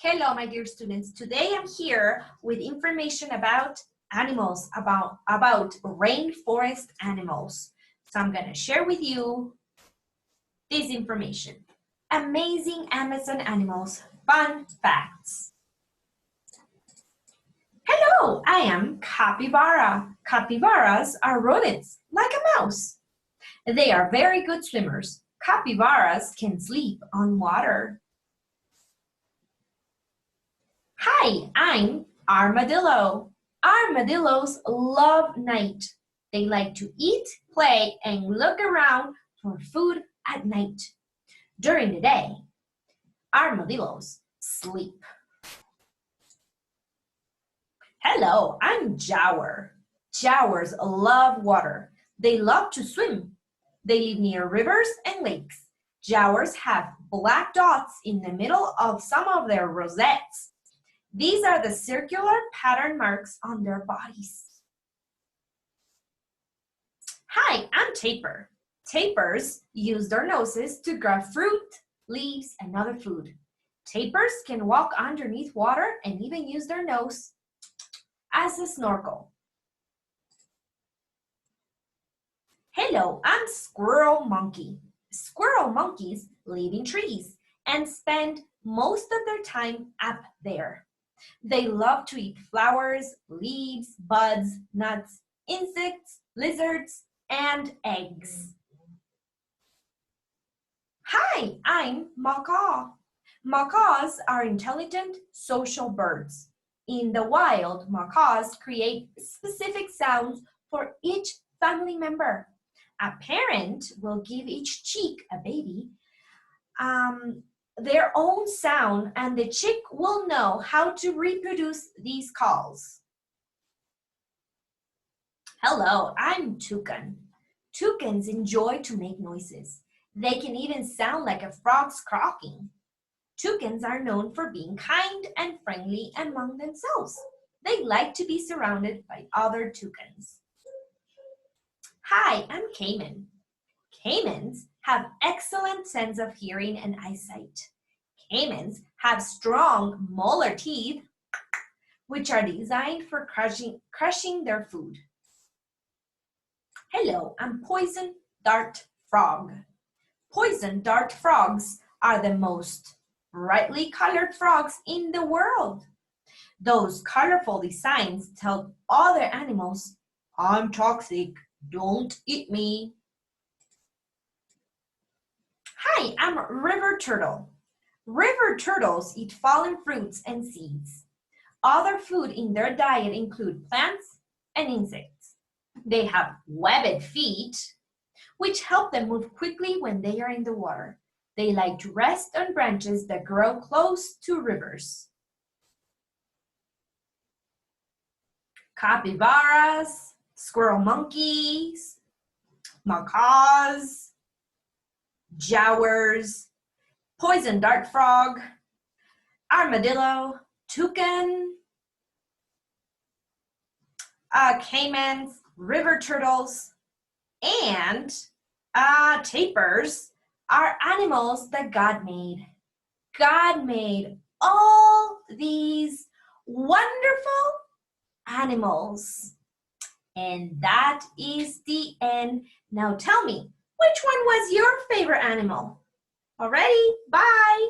Hello, my dear students. Today I'm here with information about animals, about rainforest animals. So I'm going to share with you this information. Amazing Amazon animals, fun facts. Hello, I am Capybara. Capybaras are rodents, like a mouse. They are very good swimmers. Capybaras can sleep on water. Hi, I'm Armadillo. Armadillos love night. They like to eat, play, and look around for food at night. During the day, armadillos sleep. Hello, I'm Jaguar. Jaguars love water. They love to swim. They live near rivers and lakes. Jaguars have black dots in the middle of some of their rosettes. These are the circular pattern marks on their bodies. Hi, I'm Tapir. Tapirs use their noses to grab fruit, leaves, and other food. Tapirs can walk underneath water and even use their nose as a snorkel. Hello, I'm Squirrel Monkey. Squirrel monkeys live in trees and spend most of their time up there. They love to eat flowers, leaves, buds, nuts, insects, lizards, and eggs. Hi, I'm Macaw. Macaws are intelligent, social birds. In the wild, macaws create specific sounds for each family member. A parent will give each chick, a baby, their own sound, and the chick will know how to reproduce these calls. Hello, I'm Toucan. Toucans enjoy to make noises. They can even sound like a frog's croaking. Toucans are known for being kind and friendly among themselves. They like to be surrounded by other toucans. Hi, I'm Cayman. Caimans have excellent sense of hearing and eyesight. Caimans have strong molar teeth, which are designed for crushing their food. Hello, I'm Poison Dart Frog. Poison dart frogs are the most brightly colored frogs in the world. Those colorful designs tell other animals, I'm toxic, don't eat me. Hi, I'm River Turtle. River turtles eat fallen fruits and seeds. Other food in their diet include plants and insects. They have webbed feet, which help them move quickly when they are in the water. They like to rest on branches that grow close to rivers. Capybaras, squirrel monkeys, macaws, jaguars, poison dart frog, armadillo, toucan, caimans, river turtles, and tapirs are animals that God made. God made all these wonderful animals. And that is the end. Now tell me, which one was your favorite animal? Alrighty, bye.